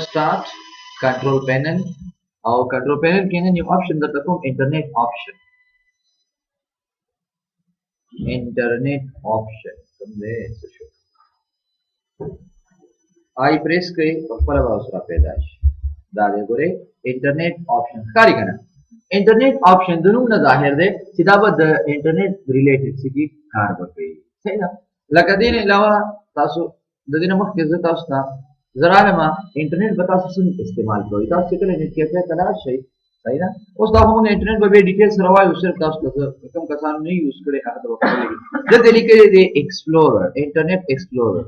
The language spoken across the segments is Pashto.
start control panel او control panel کې نه یو option درته کوم internet option کوم دی څه شو آی پریس کوي په خپل باور پیدا شي دا دی ګوره انټرنیټ آپشن ښکاري کنه انټرنیټ آپشن د نوم نه ظاهر دی چې دا به د انټرنیټ ریلیټډ سي کار وکړي صحیح ده لکه دې نه علاوه تاسو د دې نه مخکې زه تاسو ته زراله ما انټرنیټ به تاسو څنګه استعمال کوئ تاسو چې کله نیټ کیفې ته لاړ شئ صحیح ده اوس دا هم انټرنیټ به ډیټیل سره وایو صرف تاسو ته کوم کسان نه یوز کړي هغه ته وکړي د دې لیکلي دی ایکسپلورر انټرنیټ ایکسپلورر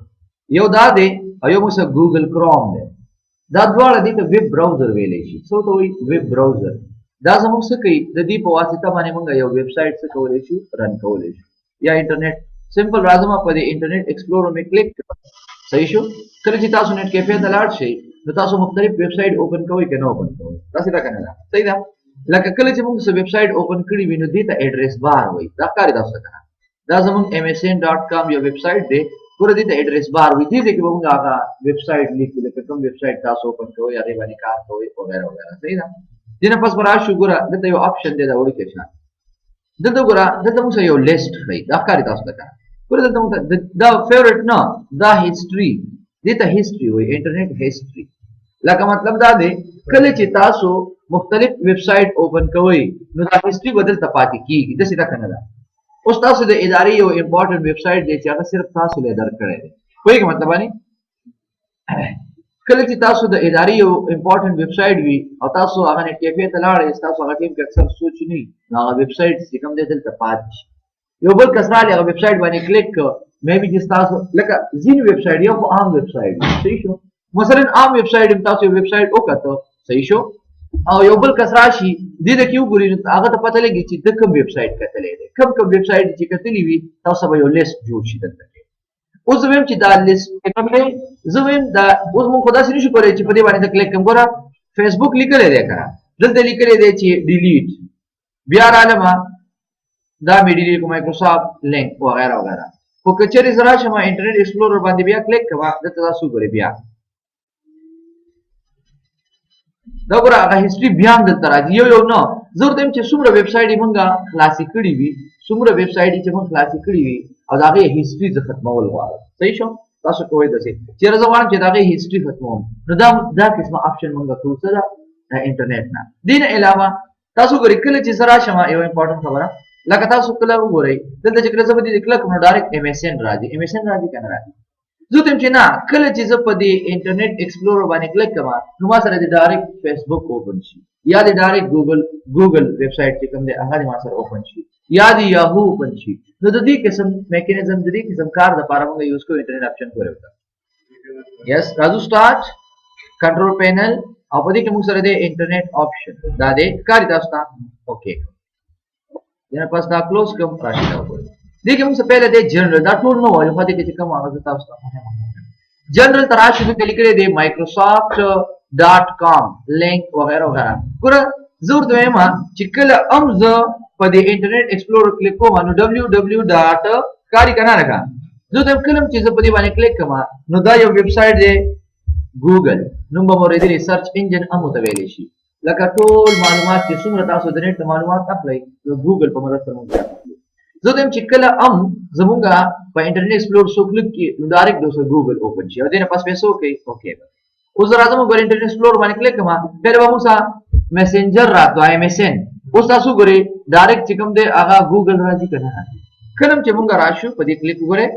یو دا دی او یو موږ ګوګل کروم دی دا دواړه دي ته ویب براوزر ویلې شي څه ته وایي ویب براوزر دا زموږ څه کوي د دې په واسطه باندې موږ یو ویب سټ څه کولای شو رن کولای شو یا انټرنیټ سمپل راځم په دې انټرنیټ ایکسپلورر می کلیک صحیح شو کله چې تاسو نیټ کیفې ته لاړ شئ نو تاسو مختلف ویب سټ اوپن کوئ کنه اوپن کوئ تاسو دا کنه صحیح ده لکه کله چې موږ ویب سټ اوپن کړی وینو دې ته ایډریس بار وایي دا کار تاسو کنه دا زموږ msn.com یو ویب سټ دی پورا دې ته ایډریس بار وایي دې کې موږ هغه ویب سټ لیکو لکه کوم ویب سټ تاسو اوپن کوئ یا دې باندې کار کوئ وغیرہ وغیرہ صحیح ده دینه پس برا شو ګره دته یو آپشن دی دا وړي کې شان دته ګره دته موږ یو لیست خې دا کار تاسو ته ګره دته موږ دا فیورټ نه دا هیستوري دته هیستوري وي انټرنیټ هیستوري لکه مطلب دا دی کله چې تاسو مختلف ویب سټ اوپن کوئ نو دا هیستوري بدل تپاتې کیږي د سیده کنه دا اوس تاسو د ادارې یو امپورټنت ویب سټ دی چې هغه صرف تاسو له درکړی دی کوئی مطلب باندې کله چې تاسو د ادارې یو امپورټنت ویب سټ وي او تاسو هغه نیټ کیفې ته لاړئ تاسو هغه ټیم کې اکثر سوچ نه هغه ویب سټ چې کوم دی دلته پاتې شي یو بل کس راغلی هغه ویب سټ باندې کلیک کړ مې بي چې تاسو لکه ځینې ویب سټ یو خو عام ویب سټ صحیح شو مثلا عام ویب سټ تاسو یو ویب سټ وکړو صحیح شو او یو بل کس راشي دې د کیو ګوري هغه ته پته لګي چې د کوم ویب سټ کتلې دی کوم ویب سټ چې کتلې وي تاسو به یو لیست جوړ شي دلته اوس زموږ چې دا لیست کوم دی زموږ دا اوس موږ خدا سره نشو کولای چې په دې باندې کلیک کوم ګوره فیسبوک لیکل دی کنه دلته لیکل دی چې ډیلیټ بیا راځم دا مې ډیلیټ کوم مایکروسافټ لینک وغیرہ وغیرہ خو کچری زرا شمه انټرنیټ ایکسپلورر باندې بیا کلیک کوا دلته تاسو ګورئ بیا دا ګوره هغه هیستوري بیا دلته راځي یو نه ضرورت هم چې څومره ویب سټ یې مونږه خلاصې کړي وي څومره ویب سټ چې مونږ خلاصې کړي وي او دا غي هیستوري ز ختمول غواړم صحیح شو تاسو کوی دسي چې زه غواړم چې دا غي هیستوري ختموم نو دا قسمه اپشن مونږه کوو څه دا انټرنیټ نه دین علاوه تاسو ګورئ کله چې سره شمه یو امپورټنت خبره لکه تاسو کله وګورئ دلته چې کله زبدي کلیک کوم ډایرکټ MSN راځي کنه راځي زه تم چې نه کله چې زه په دې انټرنیټ ایکسپلورر باندې کلیک کوم نو ما سره د ډایرکټ فیسبوک اوپن شي یا د ډایرکټ ګوګل ویب سټ چې کوم دی هغه ما سره اوپن شي یا د یاهو اوپن شي نو د دې قسم میکانیزم د دې قسم کار د لپاره موږ یوز کوو انټرنیټ اپشن کوو یس راځو سٹارټ کنټرول پینل او په دې کې موږ سره د انټرنیټ اپشن دا دې کاری تاسو ته اوکے یا پس دا کلوز کوم راشي دا وګورئ دې کې موږ څه پہله د جنرال دا ټول نو وایو په دې کې چې کوم هغه تاسو ته جنرال تراشي کې لیکل دی microsoft.com لینک وغیرہ وغیرہ ګور زور دویم چې کله امز په دې انټرنیټ ایکسپلورر کلیک کوم نو www. کاری کنه راکا زه د کلم چې په دې باندې کلیک کوم نو دا یو ویب سټ دی ګوګل نو به مو ردی ریسرچ انجن امو ته ویل شي لکه ټول معلومات چې څومره تاسو د نت معلومات اخلئ نو ګوګل په مدد سره موږ زه دم چې کله زمونږه په انټرنیټ ایکسپلورر سو کلیک کی نو ډایرکټ دوسه ګوګل اوپن شي او دینه پس پیسو کوي اوکے اوس راځم ګور انټرنیټ ایکسپلورر باندې کلیک کوم پھر به موږ میسنجر راتو MSN اوس تاسو ګورئ ډایرکټ چې کوم دی هغه ګوګل راځي کنه کلم چې موږ راشو په دې کلیک وګورئ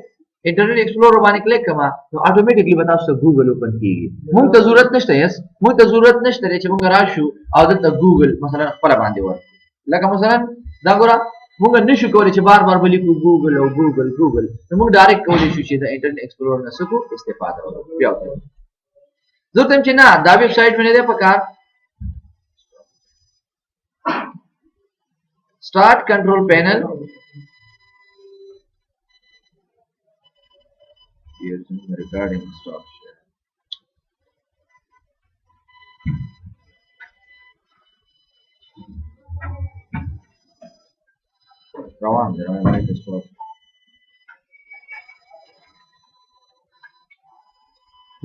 انټرنیټ ایکسپلورر باندې کلیک کوم نو اتوماتیکلی به تاسو ګوګل اوپن کیږي موږ ته ضرورت نشته یس موږ ته ضرورت نشته چې موږ راشو او دلته ګوګل مثلا خپل باندې ورکړو لکه مثلا دا ګوره موږ نشو کولای چې بار بار بلی کو ګوګل او ګوګل نو موږ ډایرکټ کولای شو چې د انټرنیټ ایکسپلورر نه سکو استفاده وکړو بیا وکړو ضرورت هم چې نه دا ویب سټ باندې ده پکار start control panel here regarding stop share روان دی stop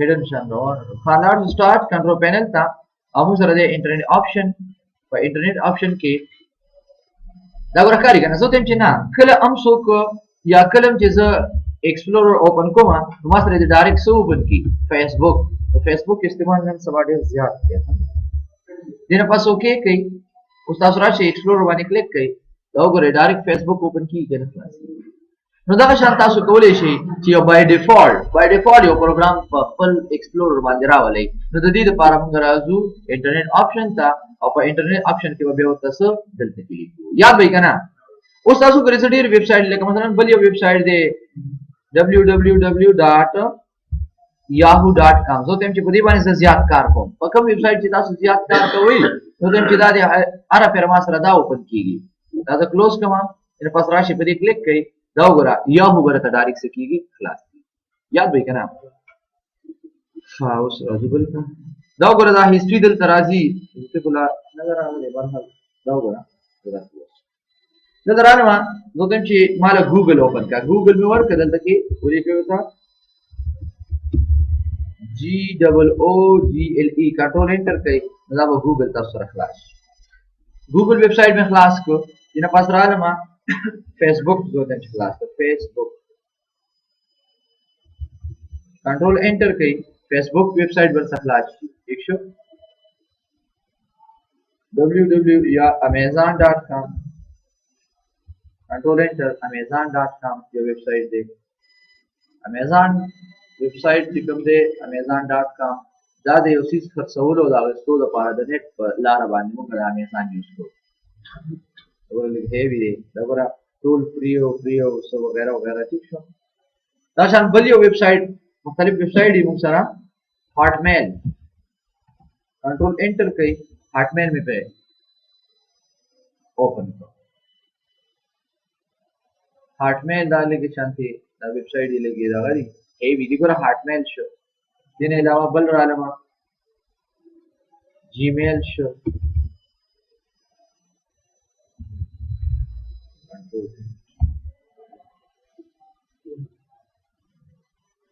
hidden channel خانار start control panel تا امو سره د انټرنیټ آپشن په انټرنیټ آپشن کې دا ورکاري کنه زه تم چې نه کله ام څوک یا کله چې زه ایکسپلورر اوپن کوم نو ما سره د ډایرکټ سو اوپن کی فیسبوک فیسبوک استعمال نن سبا ډیر زیات دی دینه پاس اوکې کوي اوس تاسو راشي ایکسپلورر باندې کلیک کوي دا وګورئ ډایرکټ فیسبوک اوپن کی کنه خلاص نو دا شان تاسو کولای شئ چې بای ډیفالت یو پروګرام په خپل ایکسپلورر باندې راولئ نو د دې لپاره موږ راځو انټرنیټ آپشن ته او په انټرنیټ آپشن کې به بیا تاسو دلته کلیک کوئ یاد وای کنه اوس تاسو ګورئ چې ډیر ویب سټ لکه مثلا بل یو ویب سټ دی www.yahoo.com زه تم چې په دې باندې زیات کار کوم په کوم ویب سټ چې تاسو زیات کار کوئ نو تم چې دا د هر پیرما سره دا اوپن کیږي دا د کلوز کوم ان پس راشي په دې کلیک کړئ دا وګوره یاهو ورته ډایرکټ سکیږي خلاص یاد وای کنه اوس راځي بل دا وګوره دا هیستوري دلته راځي څه کولا نظر راغلی برحال دا وګوره دا درانه ما نو تم چې مال ګوګل اوپن کا ګوګل می ورک دلته کې ورې کوي تا GOOGLE کنټرول انټر کړئ دا به ګوګل تاسو سره خلاص ګوګل ویب سټ می خلاص کو دینه پاس رااله ما فیسبوک جو تم خلاص کو فیسبوک کنټرول انټر کړئ فیسبوک ویب سټ ور خلاص ٹھیک شو www یا amazon.com کنټرول انټر amazon.com یو ویب سټ دی amazon ویب سټ چې کوم دی amazon.com دا د یو سیس خرڅولو دا غوښتو د پاره د نت په لار باندې موږ د amazon یوز کوو ورلګ هیوی دی دا ورا ټول فری او سو وغیرہ وغیرہ ٹھیک شو دا شان بل یو ویب سټ مختلف ویب سټ دی موږ سره hotmail کنټرول انټر کړئ hotmail می په اوپن کو hotmail دا لګي شانتي دا ویب سټ دی لګي دا غري هیوی دی ګره hotmail شو دینه علاوه بل رالما جیمیل شو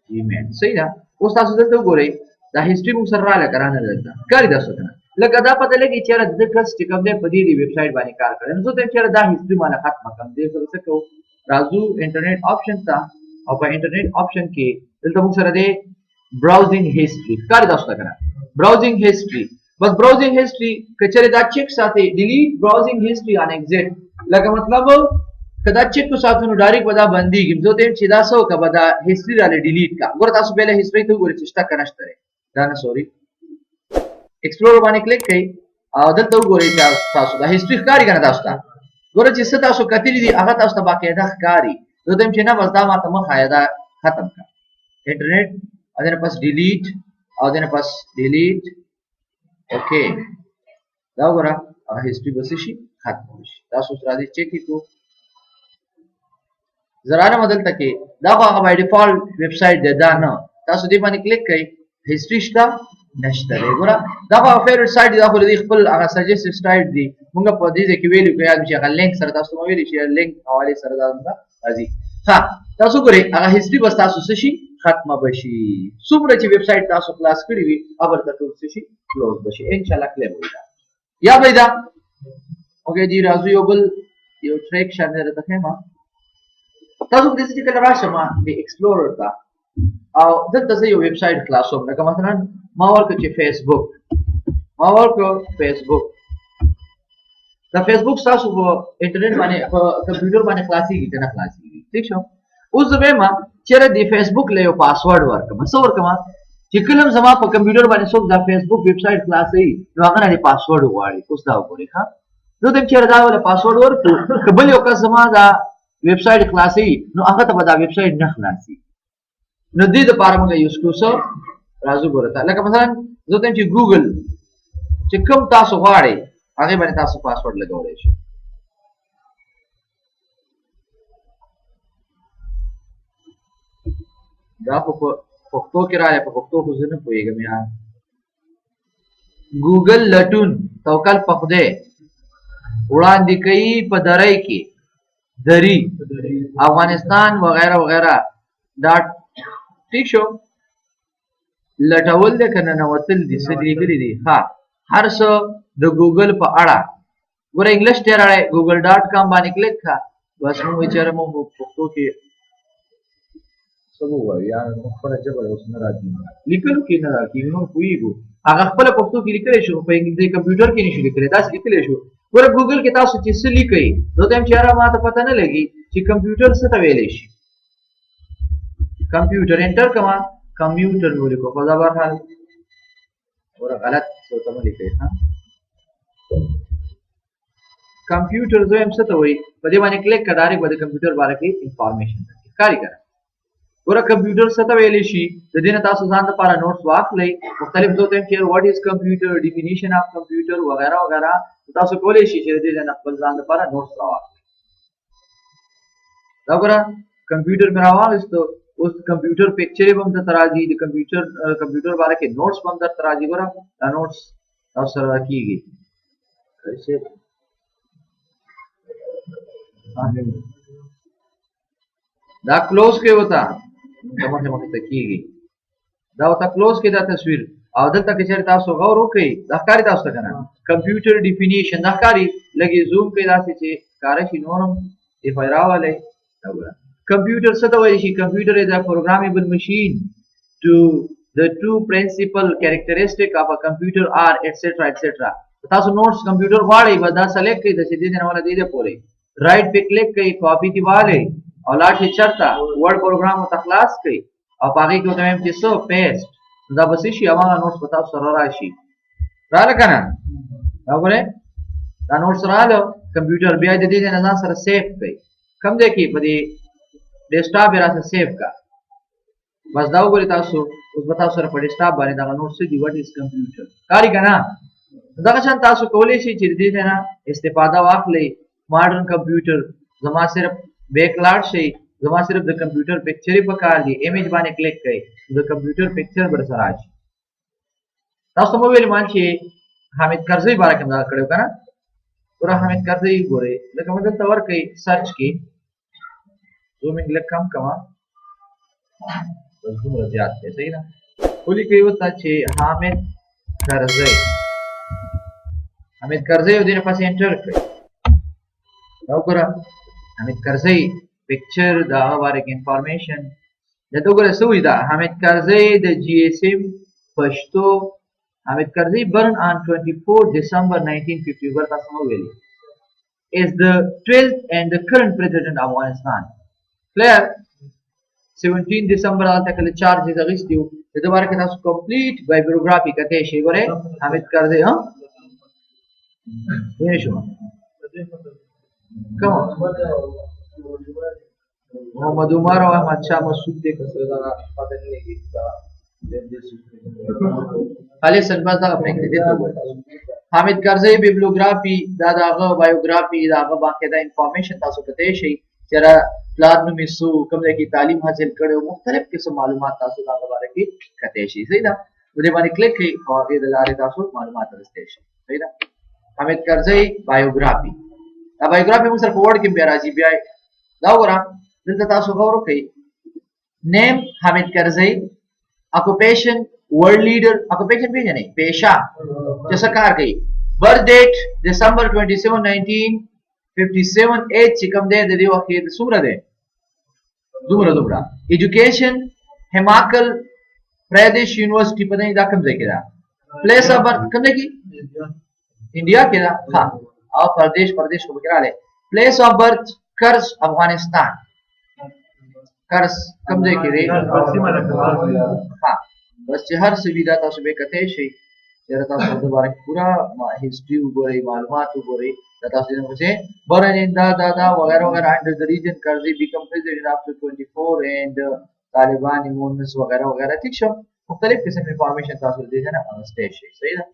جیمیل صحیح ده اوس تاسو دلته وګورئ دا هیستوري موږ سره رااله کرانه دلته کاری تاسو کنه لکه دا پته لګی چې د کس چې کوم دی په دې ویب سټ باندې کار کوي نو ته چې دا هیستوري مال ختمه کوم دې سره څه کو راځو انټرنیټ آپشن ته او په انټرنیټ آپشن کې دلته موږ سره دی براوزینګ هیستوري کاری تاسو کنه براوزینګ هیستوري بس براوزینګ هیستوري کچره دا چیک ساتي ډیلیټ براوزینګ هیستوري ان ایگزیټ لکه مطلب کدا چیک کو ساتونو ډایرکټ ودا بنديږي زه ته چې دا سو کبه دا هیستوري را ډیلیټ کا ګور تاسو به له هیستوري ته ګورئ چې شته کنهشته دا نه سوري ایکسپلورر باندې کلیک کړئ او دلته وګورئ چې تاسو دا هیستوري ښکاری کنه تاسو ته ګور چې څه تاسو کتلی دي هغه تاسو ته باقاعده ښکاری زه ته چې نه بس دا ماته مخ آیا ختم کا انټرنیټ او دنه پس ډیلیټ او دنه پس ډیلیټ اوکې دا وګوره هغه هیستوري بس شي ختم شي تاسو سره دې چیک کو زرانه بدل تکي دا هغه بای ډیفالت ویب سټ دی دا نه تاسو دې باندې کلیک کړئ هیستوري شته نشته وګوره دا هغه فیوریټ سایت دی دا خو دې خپل هغه سجیسټډ سایت دی موږ په دې کې ویلو کې یاد شي هغه لینک سره تاسو مو ویلی شي لینک حواله سره دا راځي ها تاسو ګورئ هغه هیستوري بس تاسو څه شي ختمه بشي څومره چې ویب سټ تاسو خلاص کړی وي اوبر ته ټول څه شي کلوز بشي ان شاء الله کلیم وي یا پیدا اوکې جی راځو یو بل یو ټریک شامل راته ما تاسو په دې چې کله راشم د ایکسپلورر ته او دلته زه یو ویب سټ خلاصوم لکه مثلا ما ورکړ چې فیسبوک دا فیسبوک تاسو په انټرنیټ باندې په کمپیوټر باندې خلاصيږي کنه خلاصيږي ٹھیک شو اوس زه ما چیرې د فیسبوک له یو پاسورډ ورکم څو ورکم چې کله زما په کمپیوټر باندې څوک دا فیسبوک ویب سټ خلاصي نو هغه نه پاسورډ وغواړي اوس دا وګورئ ها زه دې چیرې دا ول پاسورډ ورکو قبل یو کس زما دا ویب سټ خلاصي نو هغه ته به دا ویب سټ نه خلاصي نو دې د لپاره موږ یوز کوو سو راځو ګورته لکه مثلا زه ته چې ګوګل چې کوم تاسو غواړئ هغه باندې تاسو پاسورډ لګولای شئ دا په پښتو کې راځي په پښتو خو زه نه پوهیږم یار ګوګل لټون توکل په خوده وړاندې کوي په درای کې دری افغانستان وغیرہ وغیرہ ډاټ ٹھیک شو لټول د کنه نوتل دي څه لیکلي دي ها هر څه د ګوګل په اړه ګوره انګلیش ډیر اړه google.com باندې کلیک کا بس موږ چې مو پښتو کې سمو وایي یا خپل جبل اوس نه راځي لیکلو کې نه راځي نو کویګو هغه خپل پښتو کې لیکل شو په انګلیسي کمپیوټر کې نشو لیکل دا څه لیکل شو ګوره ګوګل کې تاسو چې څه لیکئ نو تم چې را ماته پته نه لګي چې کمپیوټر څه ته ویل شي کمپیوټر انټر کما کمپیوټر نو لیکو په دا بهر اور غلط سوچ مې لیکي ها کمپیوټر زو هم څه ته وایي په دې باندې کلیک کړه به د کمپیوټر باره کې انفارمیشن ښکاری کړه ګوره کمپیوټر څه ته ویل شي د دې نه تاسو ځان لپاره نوټس واخلئ مختلف ځو ته چې واټ از کمپیوټر ډیفینیشن اف کمپیوټر وغیرہ وغیرہ تاسو کولی شئ چې د دې نه خپل ځان لپاره نوټس راواخلئ دا ګوره کمپیوټر مې راواخیستو اوس کمپیوټر پکچر به هم درته راځي د کمپیوټر باره کې نوټس به هم درته راځي ګوره دا نوټس تاسو سره راکېږي دا کلوز کې وتا دمه مخ ته کیږي دا وتا کلوز کې دا تصویر او دلته کې چې تاسو غور وکړئ دا ښکاري تاسو ته کنه کمپیوټر ډیفینیشن دا ښکاري لګي زوم کې داسې چې کار شي نورم افایرا والے دا ګوره کمپیوټر څه ته وایي شي کمپیوټر از ا پروګرامبل ماشین to the two principal characteristic of a computer are etc etc تاسو نوټس کمپیوټر غواړئ به دا سلیکټ کړئ د سیدې نه ولا دی پورې رائټ په کلیک کړئ کاپی دی والے او لاړ شي چرته ورډ پروګرام ته خلاص کړئ او هغه کې ته هم چې سو پیسټ دا بس شي هغه نوټس پتا سره راشي رااله کنه دا وګوره دا نوټس رااله کمپیوټر بیا د دې نه ځان سره سیو کړئ کوم دی کې په دې ډیسکټاپ راځه سیو کا بس دا وګورئ تاسو اوس به تاسو سره په ډیسکټاپ باندې دا نوټس دی واټ از کمپیوټر کاری کنه دا شان تاسو کولی شئ چې دې نه استفاده واخلئ ماډرن کمپیوټر زما صرف بیک لاړ شئ زما صرف د کمپیوټر پکچر په کار دی ایمیج باندې کلیک کړئ د کمپیوټر پکچر بر سره راشي تاسو مو ویل مان چې حامد کرزی باره کې دا کړو کنه ور حامد کرزی ګورئ لکه موږ ته ورکړئ سرچ کې زومینګ لک کم کما بس دومره زیات دی صحیح ده کولی کوي وتا چې حامد کرزی حامد کرزی او دینه پاسه انټر کړئ دا وګوره حامد کرزی picture the work information the dogre suida Hamid Karzai the GSM Pashto Hamid Karzai born on 24 December 1950 where Tasmaweli is the 12th and the current president of Afghanistan clear 17 December तक ले charges अगस्त दियो the दोबारा के तास complete biography कहते हैं शेगोरे Hamid Karzai हाँ ये show come on محمد عمر او احمد شاه مسعود دې کسره دا پاتې نه لګي خالص بس دا خپل کې دې ته وایي حامد کرزی بیبلیوګرافي دا دغه بایوګرافي دغه باقاعده انفارمیشن تاسو کته شي چې را پلان نو میسو کوم ځای کې تعلیم حاصل کړو مختلف قسم معلومات تاسو دا غواړئ کې کته شي صحیح ده دې باندې کلیک کړئ او دې لارې تاسو معلومات ترسته شي صحیح ده حامد کرزی بایوګرافي دا بایوګرافي موږ سره په وړ کې بیا راځي بیا دا وره دلته تاسو غور وکړئ نیم حامد کرزی اکوپیشن ورلد لیډر اکوپیشن پیژنئ پیشه چې څه کار کوي برث ډیټ دسمبر 27 1957 ایج چې کوم دی د دې وخت کې څومره دی دومره ایجوکیشن هماچل پردیش یونیورسيټي په دې دا کوم ځای کې ده پلیس اف برث کوم ځای کې انډیا کې ده ها او پردیش کو وګراله پلیس اف برث کرز افغانستان کرز کوم ځای کې دی ها بس چې هر څه ویدا تاسو به کته شي چې تاسو د باره پورا هیستوري وګورئ معلومات وګورئ تاسو نو چې برن دا وغیرہ وغیرہ and the region کرزی become president after 24 and طالبان ایمونس وغیرہ وغیرہ ٹھیک شو مختلف قسم انفارمیشن تاسو دې نه انسټیټ شي صحیح ده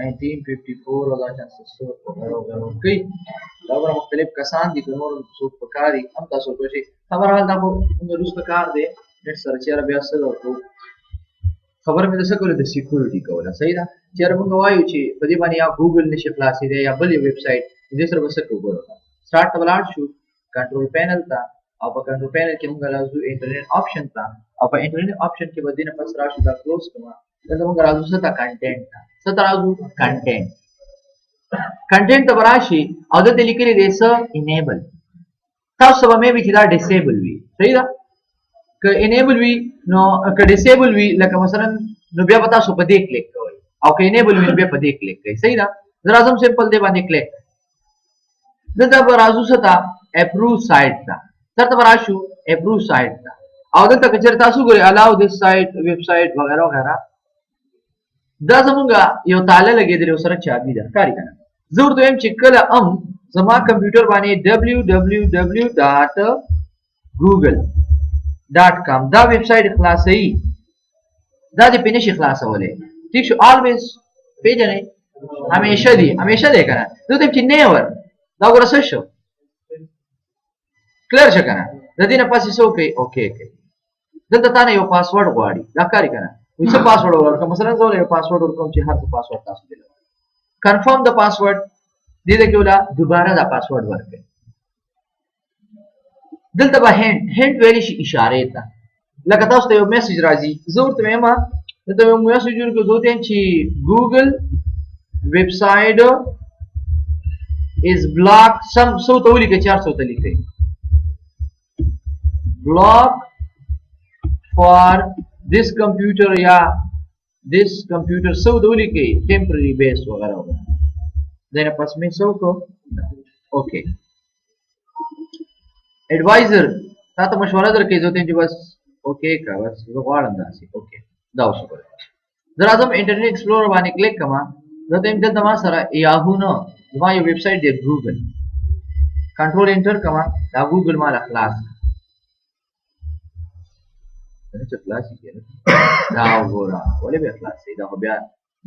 1954 او دا څه وغیرہ وغیرہ کوي دا مختلف کسان دي نور څوک پکاري هم تاسو کوشي خبر حال دا موږ روس کار دی نت سره چې بیا څه ورکو خبر مې د څه کول د سکیورټي کوله صحیح ده چې موږ وایو چې په دې باندې یا ګوګل نشي خلاصې دی یا بل ویب سټ دې سره وسه وګورو سٹارټ ولار شو کنټرول پینل تا او په کنټرول پینل کې موږ راځو انټرنیټ آپشن ته او په انټرنیټ آپشن کې بدینه پس راشو دا کلوز کما دا موږ راځو څه کنټینټ ته څه راځو کنټینټ ته راشي او د لیکلي دی څه انیبل تاسو به مې چې دا ډیسیبل وي صحیح ده که انیبل وي نو که ډیسیبل وي لکه مثلا نو بیا به تاسو په دې کلیک کوئ او که انیبل وي بیا په دې کلیک کوئ صحیح ده زه راځم سمپل دی باندې کلیک دلته به راځو څه ته اپروو سایټ ته دلته به راشو اپروو سایټ ته او دلته که چېرې تاسو ګورئ الاو دس سایټ ویب سایټ وغیره وغیره دا زمونږ یو تاله لګېدلې ورسره چابي ده ښکاري که نه زه ورته وایم چې کله زما کمپیوټر باندې www.google.com دا ویب سایټ خلاصوي دا دې پې نشي خلاصولی ټیک شو آلویز پېژنئ همیشه دی که نه زه ورته وایم چې نیور دا ګوره څه شو کلیر شه که نه د دې نه پسې څه وکړئ اوکې کوي دلته تا نه یو پاسورډ غواړي دا ښکاري که نه وایي څه پاسورډ ورکړم مثلا زه یو پاسورډ ورکوم چې هر څه پاسورډ تاسو دې کنفرم د پاسورډ دې کې ولا دوباره دا پاسورډ ورکړئ دلته به هند ویلی شي اشارې ته لکه تاسو ته یو میسج راځي زه ورته وایم دلته یو میسج ورکړو زه ورته وایم چې ګوګل ویب سایټ is blocked some څه ورته ولیکئ چې هر څه ورته لیکئ block for this computer یا this computer څه ورته ولیکئ temporary base وغیره وغیره دینه پس مې څه وکړو اوکې ایڈوایزر تا ته مشوره درکوي زه ورته چې بس اوکې که بس زه غواړم داسې اوکې دا اوس وکړئ زه راځم انټرنیټ ایکسپلورر باندې کلیک کوم زه ته دلته ما سره یاهو نه زما یو ویب سایټ دی ګوګل کنټرول انټر کوم دا ګوګل ماله خلاص څه خلاص کېږي دا وګوره ولې بیا خلاصې دا خو بیا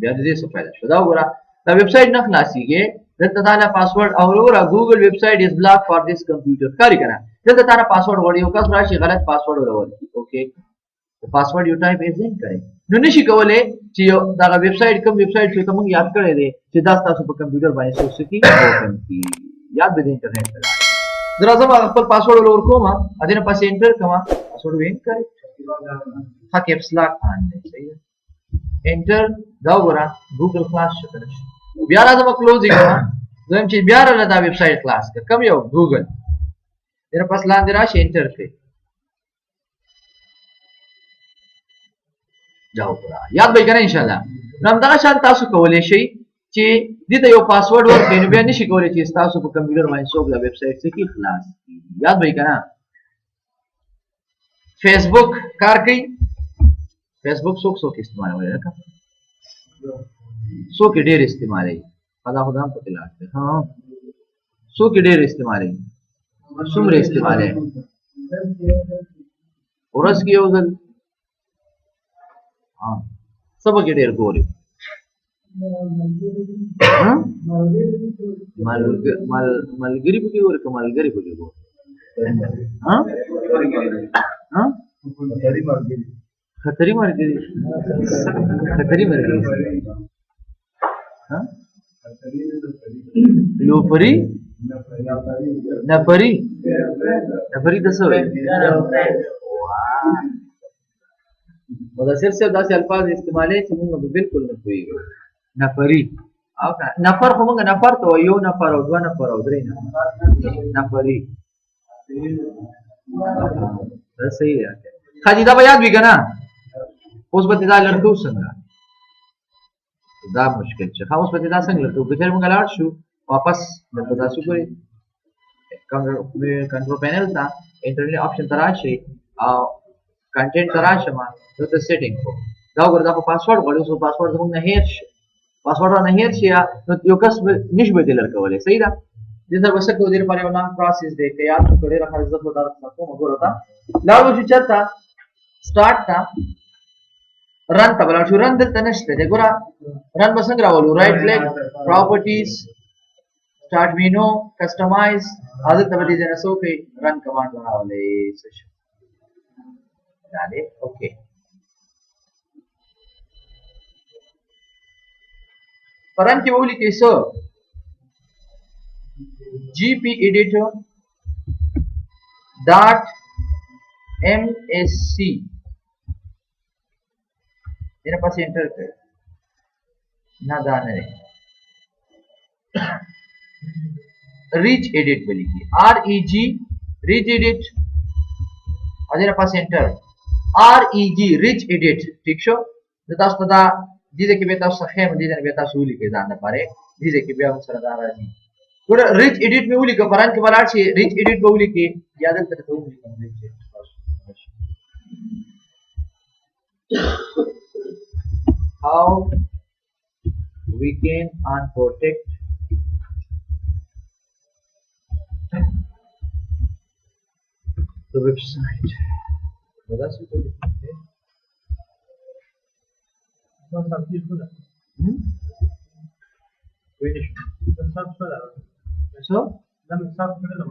د دې څه فایده شو دا وګوره دا ویب سایټ نه خلاصېږي دلته تا نه پاسورډ او وګوره ګوګل ویب سایټ از بلاک فار دیس کمپیوټر ښکاري که نه دلته تا نه پاسورډ غواړي یو کس راشي غلط پاسورډ ورکړي اوکې پاسورډ یو ټایپ یې ځین کړئ نو نشي کولی چې یو دغه ویب سایټ کوم ویب سایټ چې ته موږ یاد کړی دی چې دا ستاسو په کمپیوټر باندې څوک څه کړي اوپن کړي یاد به د انټرنیټ ته زه راځم هغه خپل پاسورډ ورکوم ادې نه پسې انټر کوم پاسورډ وین کړئ ها کیپس لاک آن دی صحیح ده انټر دا وګوره ګوګل خلاص شو کنه بیا راځم کلوزینګ کوم زم چې بیا را دا ویب سایټ خلاص کړ کوم یو ګوګل دغه پس لاندې راشي انټر کړئ جاو پورا یاد به کنه ان شاء الله نو همدغه شان تاسو کولای شئ چې دې ته یو پاسورډ ورکړئ نو بیا نشي کولای چې تاسو په کمپیوټر باندې څوک دا ویب سایټ څخه خلاص یاد به کنه فیسبوک کار کوي فیسبوک څوک استعمالوي راکا څوک ډېر استعمالوي خدا هم پکې لاړ ها څوک ډېر استعمالوي څومره استعمالوي ورځ کې یو ځل سبا کې ډېر ګوري ملګری پکې ګوري که ملګری پکې ګوري خطري ملګري لوپري نپري د څه وایي مدثر صاحب داسې الفاظ استعمالوي چې موږ به بالکل نه پوهېږو نفري نفر خو موږ نفر ته وایو یو نفر او دوه نفر او درې نفري دا صحیح دی ښه دا به یاد وي که نه اوس به دا لړکو څنګه دا مشکل چې ښه اوس به دا څنګه لړکو که چېرې موږ لاړ شو واپس دلته تاسو ګورئ کنټرول پینل ته انټرنیټ آپشن ته راشئ او کنټینټ ته راشم دلته سیټینګ کوم دا وګوره دا خو پاسورډ غواړي اوس پاسورډ زموږ نه هېر شي پاسورډ رانه هېر شي نو یو کس نشي به دې لړکولی صحیح ده دې سره به څه کوو دې لپاره یو لانګ پروسس دی که یاد کړو ډېره ښه زه خو دا درته کوم وګوره ته لاړو شو چېرته سټارټ ته رن ته به لاړ شو رن دلته نشته دی ګوره رن به څنګه راولو رایټ کلیک پراپرټیز سټارټ مینو کسټمایز او دلته به دې ځای نه څه وکړئ رن کمانډ به راولئ څه شو دا دی اوکې پرم کې ولیکئ څه جی پی ایډیټر dot msc तेरे पास एंटर कर ना दाने रिच एडिट बोली की reg रिच एडिट और तेरे पास एंटर reg रिच एडिट ठीक शो जतास तदा जिसे कि बेटा सखेम जिसे बेटा सूली के जान पारे जिसे कि बेटा सरदार राजी थोड़ा रिच एडिट में उली का परान के बारे से रिच एडिट बोली की याद करते तो उली complete how we can unprotect the website बता सकते हो No subject to that. finish The sub for that. so Then the sub for that.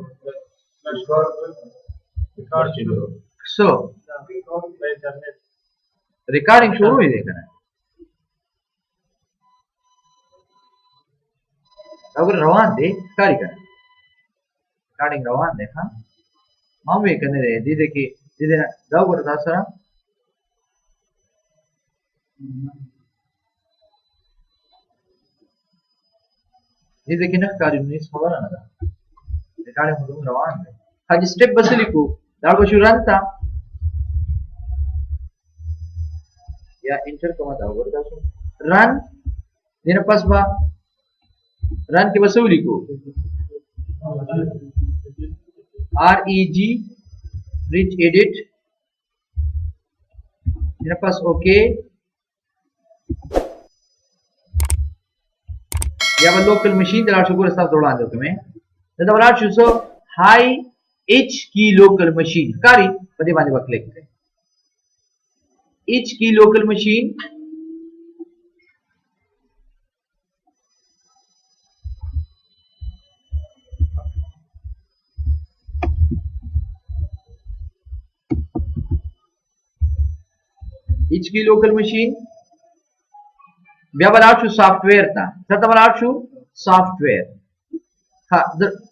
Record so by internet. recording शुरू ही देखना है अगर रवान दे कारी कर recording रवान देखा मामले करने रहे दीदे की दीदे ना दाव कर दासरा दीदे की ना कारी नहीं खबर आना था recording हो रवान है आज स्टेप बस लिखो दाव बशु रंता या इंटर कमा दाव कर दासो रन दिन पास बा रन के बसौली को reg रिच एडिट मेरे पास ओके या वो लोकल मशीन दलाल शुगर साथ दौड़ा दो तुम्हें तो दलाल शुसो हाई एच की लोकल मशीन कारी बदे बांधे बा क्लिक करें एच की लोकल मशीन each की local machine व्यवलाशु सॉफ्टवेयर था सतवलाशु सॉफ्टवेयर हाँ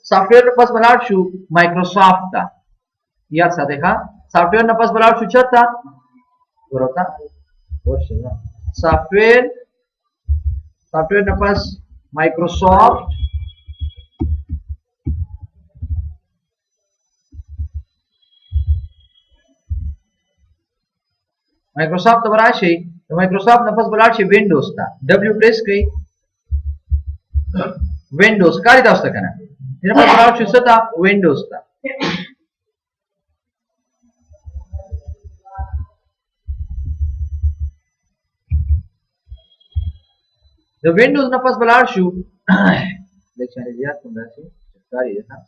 सॉफ्टवेयर पास बलाशु माइक्रोसॉफ्ट था यार साथ देखा सॉफ्टवेयर न पास बलाशु चता बरोता सॉफ्टवेयर न पास माइक्रोसॉफ्ट माइक्रोसॉफ्ट तो बड़ा है तो माइक्रोसॉफ्ट नफस बड़ा है विंडोज था डब्ल्यू प्रेस कई विंडोज कारी था उसका कहना मेरे पास बड़ा है था विंडोज था तो विंडोज नफस बड़ा है देखिए यार तुम ऐसे कारी था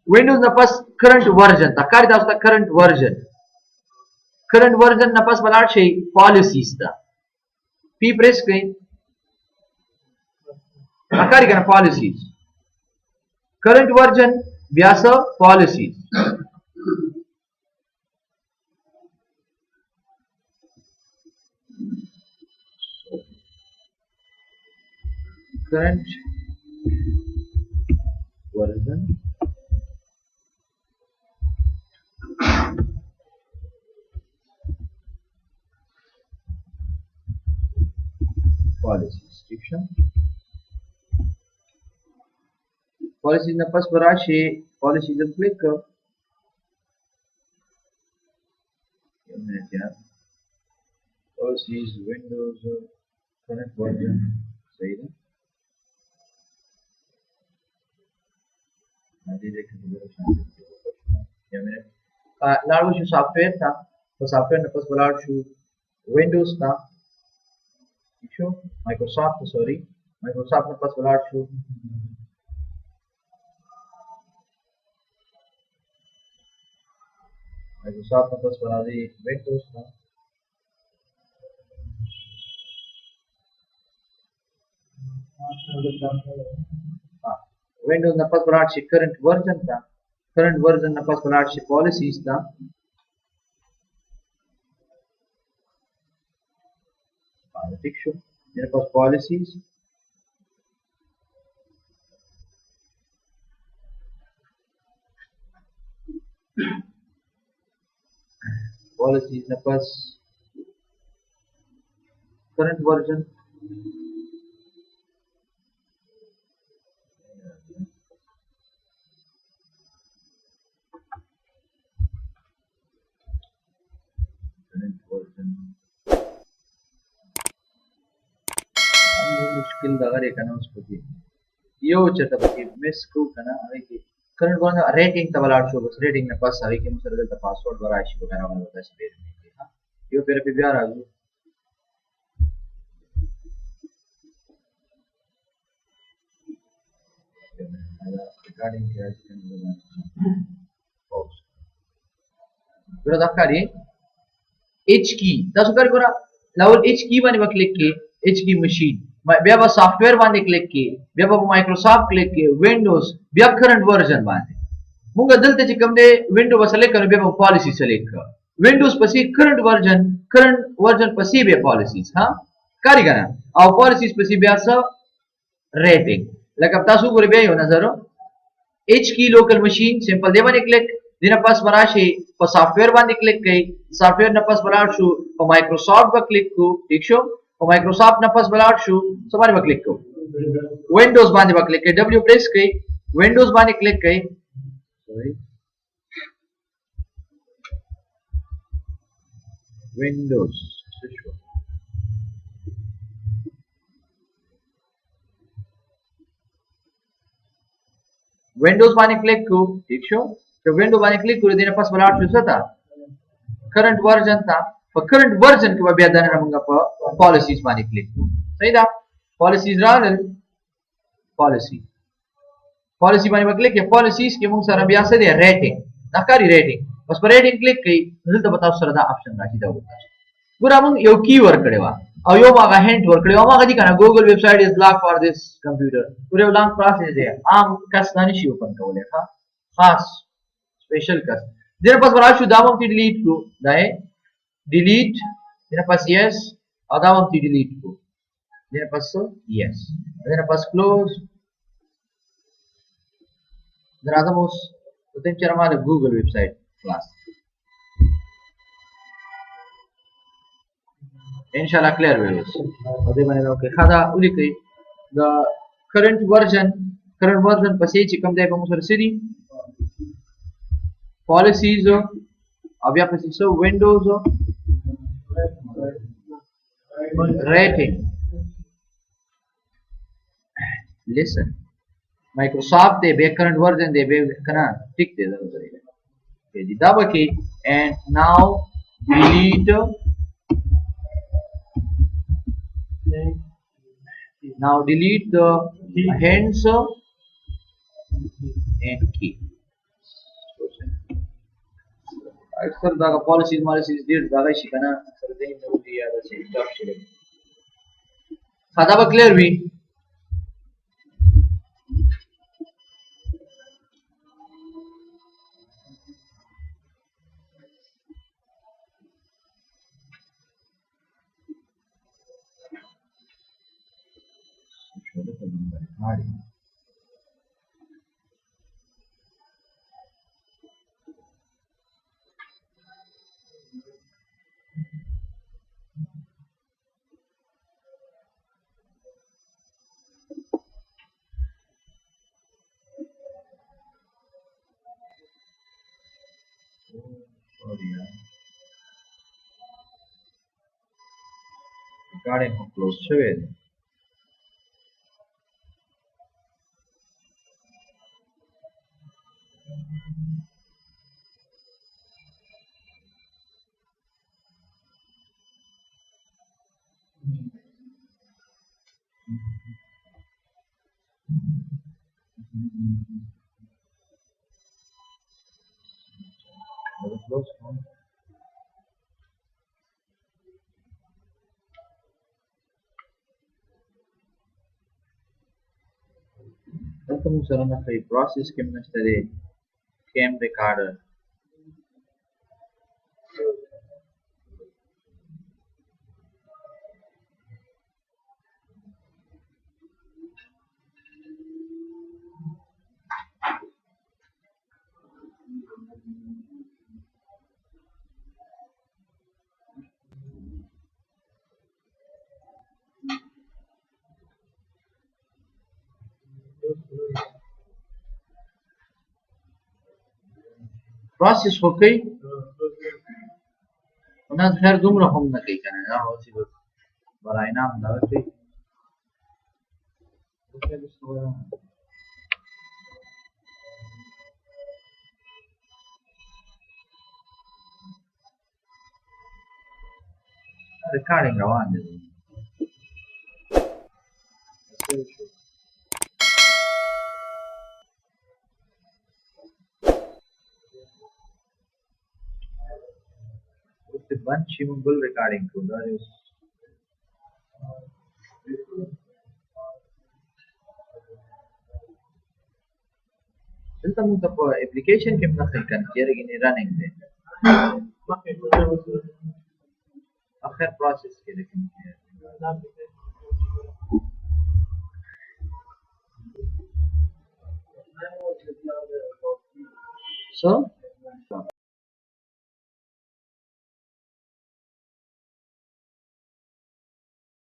विंडोज नफस करंट वर्जन था कारी था उसका करंट वर्जन नफस बड़ा है पॉलिसीज था पी प्रेस कई कारी का पॉलिसीज करंट वर्जन व्यास पॉलिसीज करंट वर्जन policies ठीक है policies न पास बड़ा है policies जब क्लिक कर क्या policies windows current version सही है आगे देखें तो बड़ा शांति क्या मेरे लाडू शू सॉफ्टवेयर था तो सॉफ्टवेयर न पास बड़ा शू विंडोज था ठीक माइक्रोसॉफ्ट सॉरी माइक्रोसॉफ्ट ने पास बलाट शो माइक्रोसॉफ्ट ने पास बना दी विंडोज था विंडोज ने पास बलाट शे करंट वर्जन था करंट वर्जन ने पास बलाट शे पॉलिसीज था ठीक शो मेरे पास policies policies na pas current version मुश्किल दगा रे कना उस पति यो चता पति मिस को कना अरे की करंट वन रेटिंग तबला शो बस रेटिंग ने पास अरे की मुसर दल पासवर्ड वरा आशी को कना वाला बस पेर में हां यो पेर पे बिया राजू रिकॉर्डिंग के आज पॉज बड़ा दक्कारी एच की तसो कर कोरा लेवल एच की बाने क्लिक की एच की मशीन बया बा सॉफ्टवेयर बांधे क्लिक की बया बा माइक्रोसॉफ्ट क्लिक की विंडोज बया करंट वर्जन बांधे मुंगा दलते ची कम दे विंडो बा सेलेक्ट कर बया बा पॉलिसी सेलेक्ट कर विंडोज पसी करंट वर्जन पसी बया पॉलिसीज हां कारी गना और पॉलिसीज पसी बया स रेटिंग लक अब तासु गुरे बया हो नजरो एच की लोकल मशीन सिंपल दे बाने क्लिक दिन पास बराशी पर सॉफ्टवेयर बांधे क्लिक कई सॉफ्टवेयर न पास बराशु पर माइक्रोसॉफ्ट का क्लिक को ठीक शो और माइक्रोसॉफ्ट न पास बराशु सवारी पर क्लिक को विंडोज बांधे पर क्लिक कई डब्ल्यू प्रेस कई विंडोज बांधे क्लिक कई सॉरी विंडोज विंडोज बांधे क्लिक को ठीक शो तो विंडो बाने क्लिक करे देने पास बलाट शो था करंट वर्जन था पर करंट वर्जन के बाद दाने रमंगा पर पॉलिसीज बाने क्लिक सही था पॉलिसीज राल पॉलिसी बाने पर क्लिक है पॉलिसीज के मुंग सारा बिया से दे रेटिंग नकारी रेटिंग बस पर रेटिंग क्लिक कई रिजल्ट बताओ सरदा ऑप्शन राखी दा होता पूरा मुंग यो कीवर्ड करेवा और यो मागा हिंट वर्क करेवा मागा दिखाना Google website is block for this computer पूरे लॉन्ग प्रोसेस है आम कस नानी शी ओपन का बोले खास स्पेशल कस देर पास बरा शु दावम ती डिलीट को दाए डिलीट देर पास यस और दावम ती डिलीट को देर पास यस देर पास क्लोज देर आदमोस तो तेम चरमा द गूगल वेबसाइट क्लास इंशाल्लाह क्लियर वेस अदे बने ओके खादा उली कई द करंट वर्जन पसे ची कम दे बमु सर सिरी policies अब यहाँ पे सो विंडोज रेटिंग लिसन माइक्रोसॉफ्ट दे बे करंट वर्जन दे बे कना टिक दे दो ओके दी दबा की and now delete the hands and key अक्सर दागा पॉलिसीज डेट दागा शिकना अक्सर दे नोटी या से टॉप शिले खाता बा क्लियर भी छोटे तो नंबर हां recording को क्लोज छवे close Tentu sarana kay process के नस्ते cam recorder پروسس خو کوي نه خیر دومره هم نه کوي کنه دا اوسې بس برای نام دا کوي ریکارډینګ روان دی اوس بند شي موږ بل ریکارډینګ کوو دا اوس دلته موږ ته په اپلیکیشن کې هم نه ښیي کنه چېرې ګینې رننګ دی اخر پروسس کې لیکن So